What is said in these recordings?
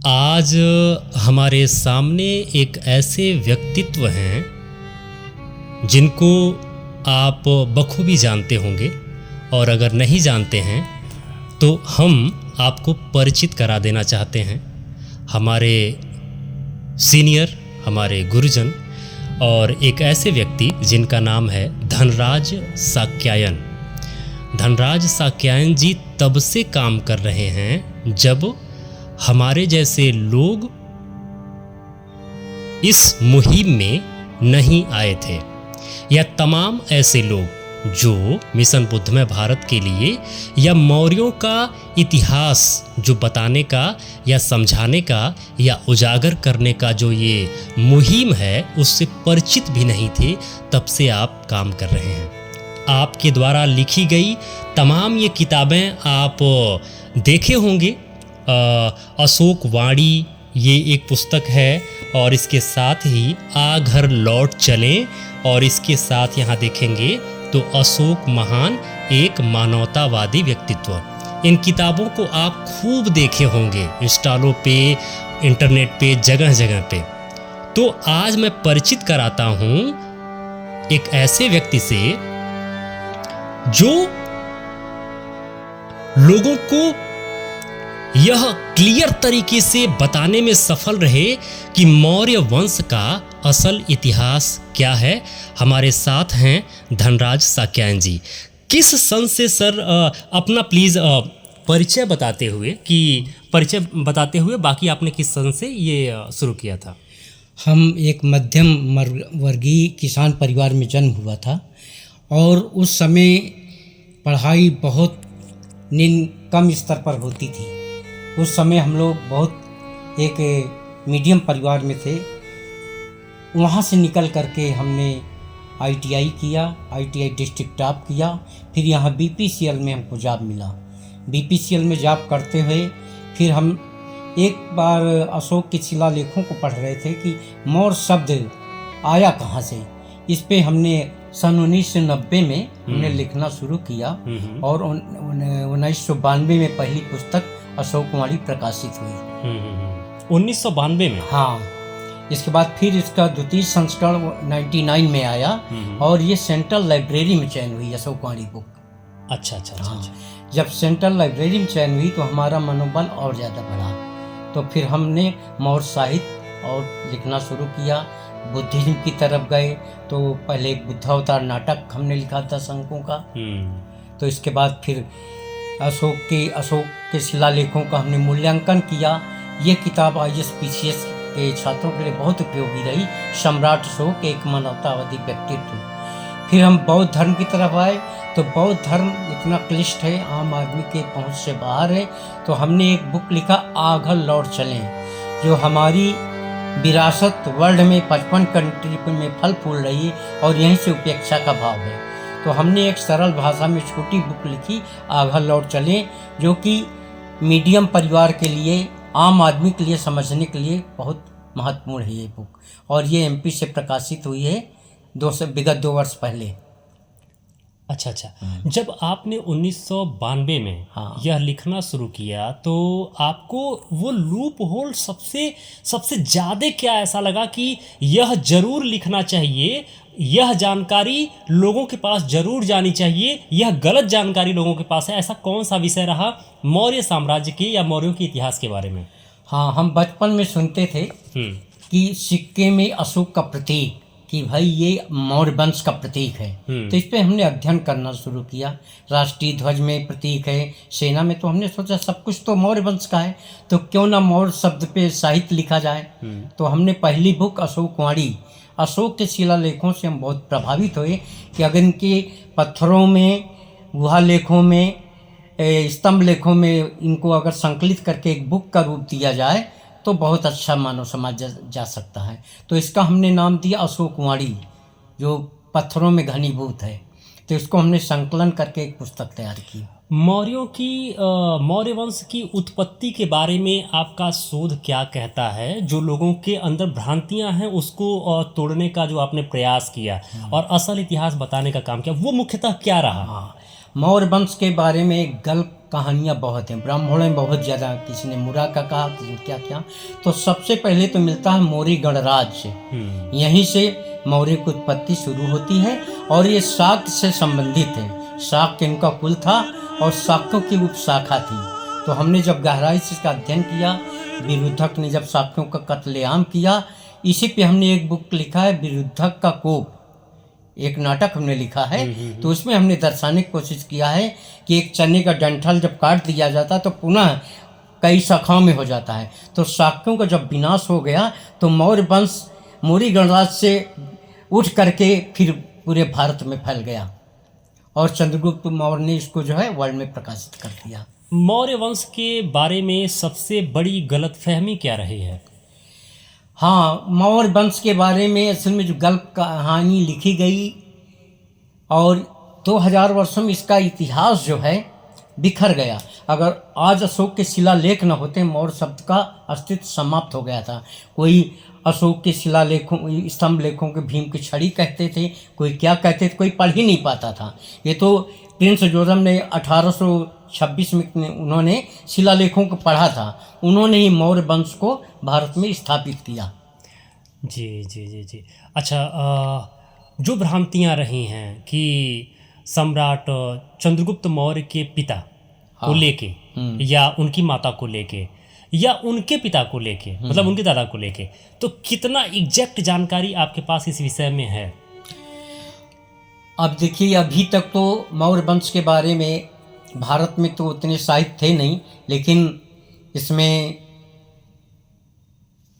आज हमारे सामने एक ऐसे व्यक्तित्व हैं जिनको आप बखूबी जानते होंगे, और अगर नहीं जानते हैं तो हम आपको परिचित करा देना चाहते हैं। हमारे सीनियर, हमारे गुरुजन और एक ऐसे व्यक्ति जिनका नाम है धनराज साक्यायन। धनराज साक्यायन जी तब से काम कर रहे हैं जब हमारे जैसे लोग इस मुहिम में नहीं आए थे, या तमाम ऐसे लोग जो मिशन बुद्धमय भारत के लिए या मौर्यों का इतिहास जो बताने का या समझाने का या उजागर करने का जो ये मुहिम है उससे परिचित भी नहीं थे, तब से आप काम कर रहे हैं। आपके द्वारा लिखी गई तमाम ये किताबें आप देखे होंगे। अशोक वाणी ये एक पुस्तक है, और इसके साथ ही आ घर लौट चलें, और इसके साथ यहाँ देखेंगे तो अशोक महान एक मानवतावादी व्यक्तित्व। इन किताबों को आप खूब देखे होंगे स्टॉलों पे, इंटरनेट पे, जगह जगह पे। तो आज मैं परिचित कराता हूँ एक ऐसे व्यक्ति से जो लोगों को यह क्लियर तरीके से बताने में सफल रहे कि मौर्य वंश का असल इतिहास क्या है। हमारे साथ हैं धनराज साक्यायन जी। किस सन से सर अपना प्लीज़ परिचय बताते हुए बाकी आपने किस सन से ये शुरू किया था? हम एक मध्यम वर्गीय किसान परिवार में जन्म हुआ था, और उस समय पढ़ाई बहुत कम स्तर पर होती थी। उस समय हम लोग बहुत एक मीडियम परिवार में थे। वहाँ से निकल करके हमने ITI किया, ITI डिस्ट्रिक्ट टॉप किया। फिर यहाँ BPCL में हमको जॉब मिला। BPCL में जॉब करते हुए फिर हम एक बार अशोक के शिलालेखों को पढ़ रहे थे कि मौर्य शब्द आया कहाँ से। इस पे हमने सन 1990 में हमने लिखना शुरू किया, और 1992 में पहली पुस्तक अशोक वाणी प्रकाशित हुई। 1992 में? हाँ। इसके बाद फिर इसका द्वितीय संस्करण 99 में आया, और ये सेंट्रल लाइब्रेरी में चयन हुई अशोक वाणी बुक। अच्छा। जब सेंट्रल लाइब्रेरी में चयन हुई तो हमारा मनोबल और ज़्यादा बढ़ा। तो फिर हमने मौर्य साहित्य और लिखना शुरू किया, बुद्धिज्म की तरफ गए। तो पहले एक बुद्धावतार नाटक हमने लिखा था शंकों का। तो इसके बाद फिर अशोक के शिलालेखों का हमने मूल्यांकन किया। ये किताब ISPCS के छात्रों के लिए बहुत उपयोगी रही। सम्राट अशोक एक मानवतावादी व्यक्तित्व। फिर हम बौद्ध धर्म की तरफ आए, तो बौद्ध धर्म इतना क्लिष्ट है, आम आदमी के पहुंच से बाहर है। तो हमने एक बुक लिखा आ घर लौट चलें, जो हमारी विरासत वर्ल्ड में 55 कंट्री में फल फूल रही है, और यहीं से उपेक्षा का भाव है। तो हमने एक सरल भाषा में छोटी बुक लिखी आ घर लौट चलें, जो कि मीडियम परिवार के लिए, आम आदमी के लिए समझने के लिए बहुत महत्वपूर्ण है ये बुक। और ये MP से प्रकाशित हुई है विगत 2 वर्ष पहले। अच्छा। जब आपने 1992 में यह लिखना शुरू किया तो आपको वो लूप होल सबसे ज़्यादा क्या ऐसा लगा कि यह जरूर लिखना चाहिए, यह जानकारी लोगों के पास जरूर जानी चाहिए, यह गलत जानकारी लोगों के पास है? ऐसा कौन सा विषय रहा मौर्य साम्राज्य के या मौर्यों के इतिहास के बारे में? हाँ, हम बचपन में सुनते थे कि सिक्के में अशोक का प्रतीक, कि भाई ये मौर्य वंश का प्रतीक है। तो इस पे हमने अध्ययन करना शुरू किया। राष्ट्रीय ध्वज में प्रतीक है, सेना में। तो हमने सोचा सब कुछ तो मौर्य वंश का है, तो क्यों ना मौर्य शब्द पे साहित्य लिखा जाए। तो हमने पहली बुक अशोक वाणी, अशोक के शिलालेखों से हम बहुत प्रभावित हुए कि अगर इनके पत्थरों में, गुहा लेखों में, स्तंभ लेखों में इनको अगर संकलित करके एक बुक का रूप दिया जाए तो बहुत अच्छा मानव समाज जा सकता है। तो इसका हमने नाम दिया अशोक वाणी, जो पत्थरों में घनीभूत है। तो इसको हमने संकलन करके एक पुस्तक तैयार की। मौर्य वंश की उत्पत्ति के बारे में आपका शोध क्या कहता है? जो लोगों के अंदर भ्रांतियां हैं उसको तोड़ने का जो आपने प्रयास किया और असल इतिहास बताने का काम किया, वो मुख्यतः क्या रहा? मौर्य वंश के बारे में गल्प कहानियाँ बहुत हैं, ब्राह्मणों में बहुत ज़्यादा, किसी ने मुरा का कहा, किसी ने क्या क्या। तो सबसे पहले तो मिलता है मौर्य गणराज से, यहीं से मौर्य की उत्पत्ति शुरू होती है और ये शाक्त से संबंधित है। शाक्त इनका कुल था और शाक्यों की उपशाखा थी। तो हमने जब गहराई से इसका अध्ययन किया, विरुद्धक ने जब शाक्यों का कत्लेआम किया, इसी पे हमने एक बुक लिखा है, विरुद्धक का कोप, एक नाटक हमने लिखा है। तो उसमें हमने दर्शाने की कोशिश किया है कि एक चने का डंठल जब काट दिया जाता तो पुनः कई शाखाओं में हो जाता है। तो शाक्यों का जब विनाश हो गया तो मौर्य वंश मौर्य गणराज से उठ करके फिर पूरे भारत में फैल गया और चंद्रगुप्त मौर्य ने इसको जो है वर्ल्ड में प्रकाशित कर दिया। मौर्य वंश के बारे में सबसे बड़ी गलतफहमी क्या रही है? हाँ, मौर्य वंश के बारे में असल में जो गल्प कहानी लिखी गई और 2000 वर्षों में इसका इतिहास जो है बिखर गया। अगर आज अशोक के शिलालेख न होते, मौर्य शब्द का अस्तित्व समाप्त हो गया था। कोई अशोक के शिलालेखों, स्तंभ लेखों के भीम की छड़ी कहते थे, कोई क्या कहते थे, कोई पढ़ ही नहीं पाता था। ये तो प्रिंस जोरम ने 1826 में उन्होंने शिलालेखों को पढ़ा था, उन्होंने ही मौर्य वंश को भारत में स्थापित किया। जी जी जी जी। अच्छा, जो भ्रांतियाँ रही हैं कि सम्राट चंद्रगुप्त मौर्य के पिता को लेके या उनकी माता को लेके या उनके पिता को लेके, मतलब उनके दादा को लेके, तो कितना एग्जैक्ट जानकारी आपके पास इस विषय में है? अब देखिए, अभी तक तो मौर्य वंश के बारे में भारत में तो उतने साहित्य थे नहीं, लेकिन इसमें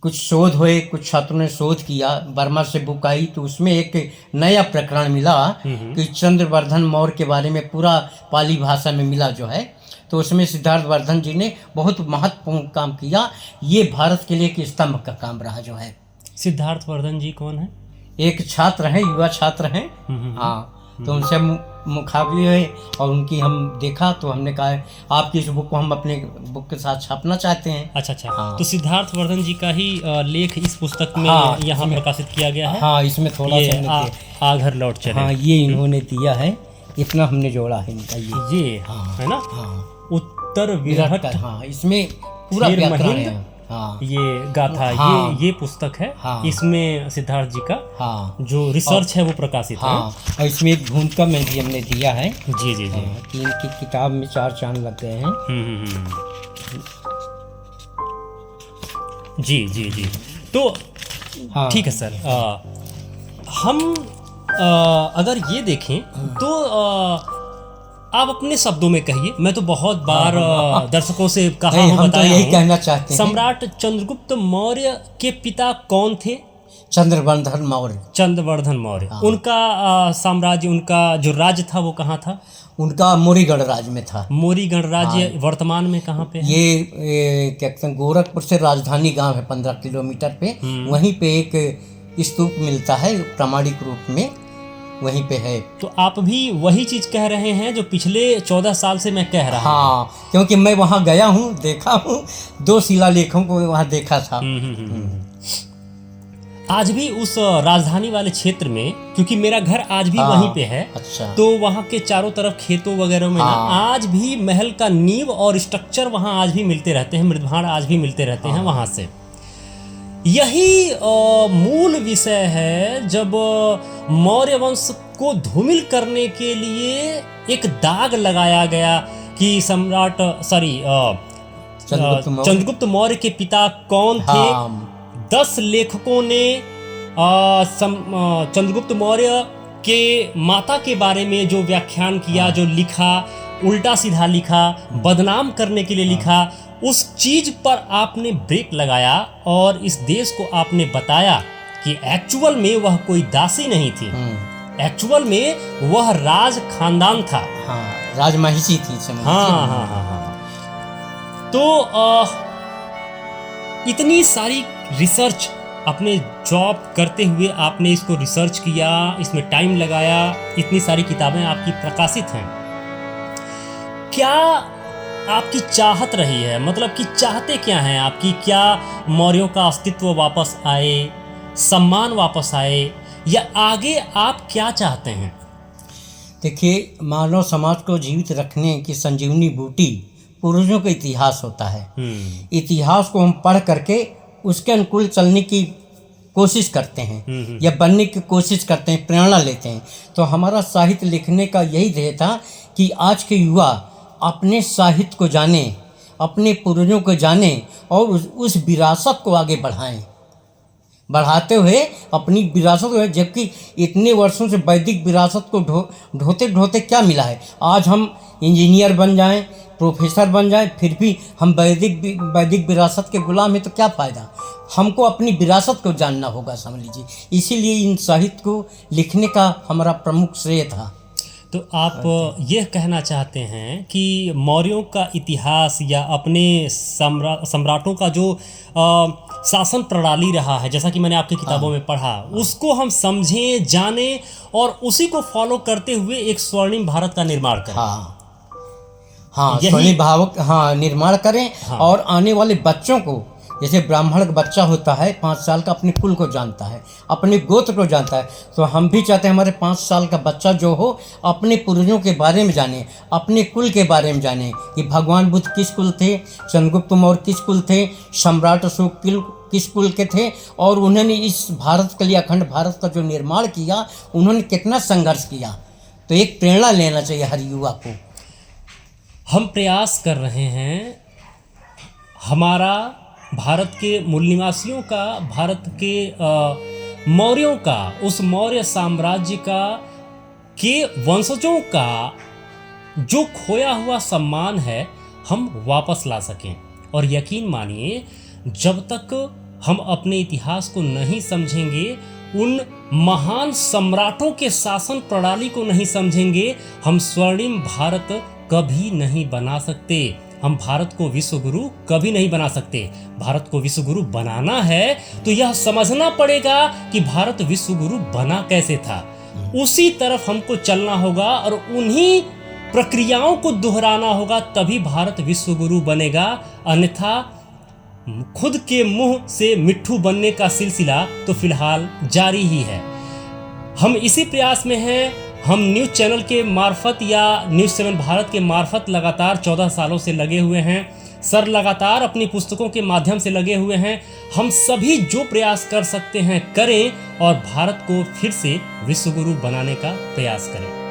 कुछ शोध हुए, कुछ छात्रों ने शोध किया, बर्मा से बुक आई तो उसमें एक नया प्रकरण मिला कि चंद्रवर्धन मौर्य के बारे में पूरा पाली भाषा में मिला जो है। तो उसमें सिद्धार्थ वर्धन जी ने बहुत महत्वपूर्ण काम किया। ये भारत के लिए एक स्तंभ का काम रहा जो है। सिद्धार्थ वर्धन जी कौन है? एक छात्र हैं, युवा छात्र हैं। हाँ, तो उनसे मुखाबिले हुए और उनकी हम देखा तो हमने कहा आपकी इस बुक को हम अपने बुक के साथ छापना चाहते हैं। अच्छा अच्छा। हाँ। तो सिद्धार्थ वर्धन जी का ही लेख इस पुस्तक में यहाँ प्रकाशित किया गया है। हाँ, इसमें थोड़ा सा आ घर लौट चले। हाँ, ये इन्होंने दिया है, इतना हमने जोड़ा है इनका ये हाँ, है ना। हाँ, उत्तर विराट। हाँ, इसमें पूरा व्याकरण है। हाँ, ये गाथा, हाँ, ये पुस्तक है। हाँ, इसमें सिद्धार्थ जी का हाँ, जो रिसर्च है वो प्रकाशित है। और इसमें एक भूमिका में भी हमने दिया है। जी जी जी। कि इनकी किताब में 4 चांद लग गए हैं। जी जी जी। तो हाँ, ठीक है सर। हम अगर ये देखें तो आप अपने शब्दों में कहिए। मैं तो बहुत बार दर्शकों से कहा हूँ, हम तो यही कहना चाहते हैं। सम्राट चंद्रगुप्त मौर्य के पिता कौन थे? चंद्रवर्धन मौर्य। चंद्रवर्धन मौर्य। उनका साम्राज्य, उनका जो राज्य था वो कहाँ था? उनका मौर्य गणराज्य में था। मौर्य गणराज्य वर्तमान में कहाँ पे है? ये क्या कहते हैं, गोरखपुर से राजधानी गांव है 15 किलोमीटर पे। वहीं पे एक स्तूप मिलता है प्रमाणिक रूप में, वहीं पे है। तो आप भी वही चीज कह रहे हैं जो पिछले 14 साल से मैं कह रहा हूँ। हाँ, क्योंकि मैं वहाँ गया हूँ, देखा हूँ, 2 शिलालेखों को वहाँ देखा था। आज भी उस राजधानी वाले क्षेत्र में, क्योंकि मेरा घर आज भी वहीं पे है। अच्छा। तो वहाँ के चारों तरफ खेतों वगैरह में ना आज भी महल का नींव और स्ट्रक्चर वहाँ आज भी मिलते रहते हैं, मृदभांड आज भी मिलते रहते हैं वहाँ से। यही मूल विषय है जब मौर्य वंश को धूमिल करने के लिए एक दाग लगाया गया कि सम्राट चंद्रगुप्त मौर्य के पिता कौन थे। 10 लेखकों ने चंद्रगुप्त मौर्य के माता के बारे में जो व्याख्यान किया, जो लिखा, उल्टा सीधा लिखा, बदनाम करने के लिए लिखा, उस चीज पर आपने ब्रेक लगाया और इस देश को आपने बताया कि एक्चुअल में वह कोई दासी नहीं थी, एक्चुअल में वह राज खानदान था। हाँ, राजमहिषी थी। हाँ हाँ हाँ हाँ। तो इतनी सारी रिसर्च अपने जॉब करते हुए आपने इसको रिसर्च किया, इसमें टाइम लगाया, इतनी सारी किताबें आपकी प्रकाशित हैं। क्या आपकी चाहत रही है, मतलब कि चाहते क्या हैं आपकी? क्या मौर्यों का अस्तित्व वापस आए, सम्मान वापस आए, या आगे आप क्या चाहते हैं? देखिए, मानव समाज को जीवित रखने की संजीवनी बूटी पूर्वजों का इतिहास होता है। इतिहास को हम पढ़ करके उसके अनुकूल चलने की कोशिश करते हैं या बनने की कोशिश करते हैं, प्रेरणा लेते हैं। तो हमारा साहित्य लिखने का यही ध्येय था कि आज के युवा अपने साहित्य को जाने, अपने पूर्वजों को जाने और उस विरासत को आगे बढ़ाते हुए अपनी विरासत को, जबकि इतने वर्षों से वैदिक विरासत को ढोते ढोते क्या मिला है। आज हम इंजीनियर बन जाएं, प्रोफेसर बन जाएं, फिर भी हम वैदिक विरासत के गुलाम हैं, तो क्या फ़ायदा। हमको अपनी विरासत को जानना होगा, समझ लीजिए। इसीलिए इन साहित्य को लिखने का हमारा प्रमुख श्रेय था। तो आप यह कहना चाहते हैं कि मौर्यों का इतिहास या अपने सम्राटों का जो शासन प्रणाली रहा है, जैसा कि मैंने आपकी किताबों में पढ़ा, उसको हम समझें, जानें और उसी को फॉलो करते हुए एक स्वर्णिम भारत का निर्माण करें। हाँ, स्वर्णिम भारत निर्माण करें। और आने वाले बच्चों को, जैसे ब्राह्मण का बच्चा होता है 5 साल का, अपने कुल को जानता है, अपने गोत्र को जानता है, तो हम भी चाहते हैं हमारे 5 साल का बच्चा जो हो अपने पूर्वजों के बारे में जाने, अपने कुल के बारे में जाने कि भगवान बुद्ध किस कुल थे, चंद्रगुप्त मौर्य किस कुल थे, सम्राट अशोक किस कुल के थे, और उन्होंने इस भारत के लिए, अखंड भारत का जो निर्माण किया, उन्होंने कितना संघर्ष किया। तो एक प्रेरणा लेना चाहिए हर युवा को। हम प्रयास कर रहे हैं हमारा भारत के मूल निवासियों का, भारत के मौर्यों का, उस मौर्य साम्राज्य के वंशजों का जो खोया हुआ सम्मान है हम वापस ला सकें। और यकीन मानिए, जब तक हम अपने इतिहास को नहीं समझेंगे, उन महान सम्राटों के शासन प्रणाली को नहीं समझेंगे, हम स्वर्णिम भारत कभी नहीं बना सकते। हम भारत को विश्व गुरु कभी नहीं बना सकते। भारत को विश्व गुरु बनाना है तो यह समझना पड़ेगा कि भारत विश्व गुरु बना कैसे था। उसी तरफ हमको चलना होगा और उन्हीं प्रक्रियाओं को दोहराना होगा, तभी भारत विश्व गुरु बनेगा। अन्यथा खुद के मुंह से मिट्ठू बनने का सिलसिला तो फिलहाल जारी ही है। हम इसी प्रयास में हैं। हम न्यूज़ चैनल के मार्फत या न्यूज़ 7 भारत के मार्फत लगातार 14 सालों से लगे हुए हैं। सर लगातार अपनी पुस्तकों के माध्यम से लगे हुए हैं। हम सभी जो प्रयास कर सकते हैं करें और भारत को फिर से विश्व गुरु बनाने का प्रयास करें।